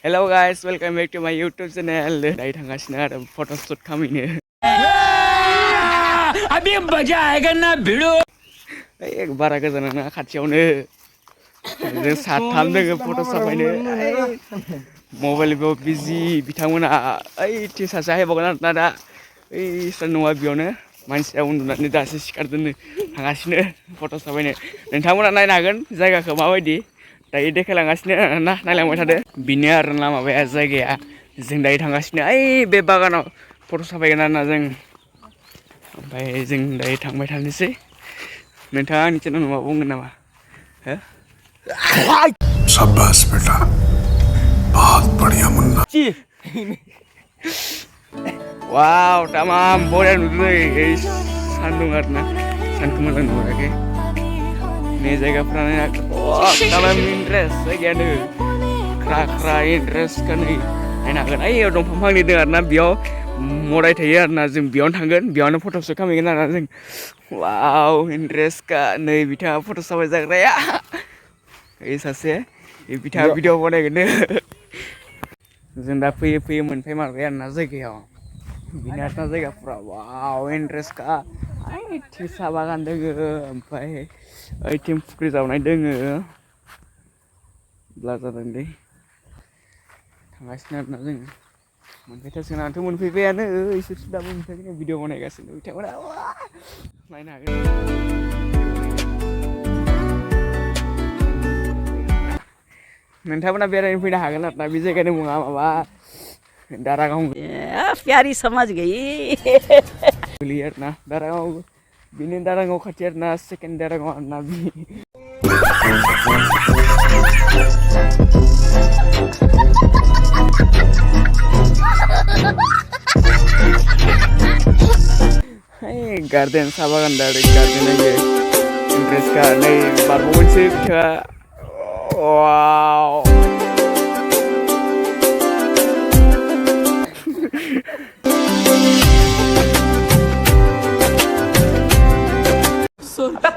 Hello guys, welcome back to my YouTube channel. Đây थांगासिनो आरो photoshoot खालामनो। अभी मजा आएगा ना भिड़ो। एक बारा गोजान नङा खाथियावनो। जों साथाम दोङो फट' साफायनो। मबाइल बेयाव बिजि बिथांमोना ओइथिं सासे हायबावगोन आरोना दा। ओइ सोर नङा बेयावनो मानसिया उन्दुनानै दासो सिखारदोंनो थांगासिनो फट' साफायनो। नोंथांमोना नायनो हागोन जायगाखौ माबायदि। दायो देखायलांगासिनो ना नायलांबाय थादो बिनो आरोना माबाया जायगाया जों दायो थांगासिनो ओइ बे बागानाव फट' साफायगोन आरोना जों ओमफ्राय जों दायो थांबाय थानोसै नोंथाङा आंनि चेनेलाव माबा बुंगोन नामा हो शाबाश बेटा बहुत बढ़िया मुन्ना वाव तमाम बरिया नुदों सान्दुं आरोना सानखौ मोजां नुहुराखै ने जायगाफ्रानो तमाम इन्ट्रेस्ट जायगायानो ख्रा ख्रा इन्ट्रेस्ट का नै नायनो हागोन ओइयाव दंफां फांनै दं आरोना बेयाव मराय थायो आरोना जों बेयावनो थांगोन बेयावनो फट'सुट खालामहैगोन आरोना जों वाव इन्ट्रेस्ट का नै बिथाङा फट' साफाय जाग्राया ओइ सासे बिथाङा भिडिअ बनायगोन जों दा फैयै फैयै मोनफैमारबाय आरोना जायगायाव बिनो आरोना जायगाफ्रा वाव इन्ट्रेस्ट का ओइथिं साहा बागान दोङो ओमफ्राय ओइथिं फुख्रि जावनाय दोङो ब्ला जादों दै थांगासिनो आरोना जोङो मोनफैथारसिगोन आंथ' मोनफैबायानो इसोरसो दाबो मोनफैयाखै भिडिअ बनायगासिनो बिथांमोना नायनो हागोन नोंथांमोना बेरायनो फैनो हागोन आरोना बे जायगानि मुङा माबा दारागाव प्यारी समझ गई गोलैयो आरोना दारागाव बिनि दारागाव खाथि आरोना सेकेन्ड दारागाव आरोना बि गार्डेन साहा बागान दा गार्डेन आयो इन्ट्रेस्ट का नै बारबावनोसै बिथाङा वाव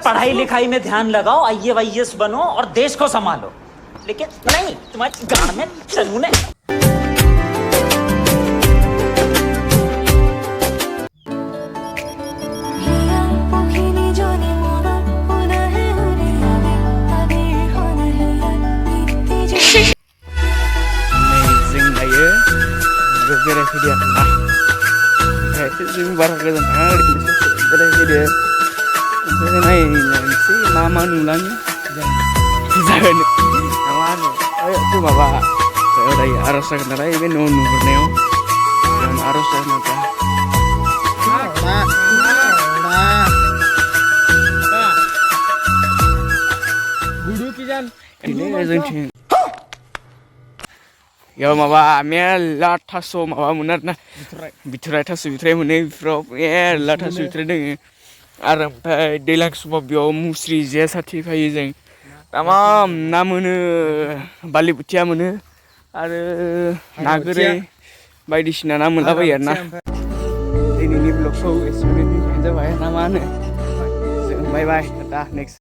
पढ़ाई लिखाई में ध्यान लगाओ IAS बनो और देश को संभालो लेकिन नहीं तुम्हारी गाड़ में चलूने berai आरोना जों बारा गोजान थाङा ओरैनो बेरायफैदो ओमफ्राय नायनोसै मा मा नुलाङो जागोन ना मा होनो ओइ माबा दायो आर'ज जागोन नालाय बे न' नुहुरनायाव आर'ज जागोन आरो जोंथिं याव माबा मेरला थास' माबा मोनो आरोना बिथराय थास' बिथराय मोनो बेफोराव मेरला थास' बिथराय दोङो आरो ओमफ्राय दैज्लां समाव बेयाव मुस्रि जे साथि फैयो जों तमाम ना मोनो बारलि बोथिया मोनो आरो ना गोरै बायदिसिना ना मोनलाबायो आरोना दिनैनि ब्लगखौ एसेयावनो दोनथ'नाय जाबाय ना मा होनो जों बाय बाय दा नेक्स्ट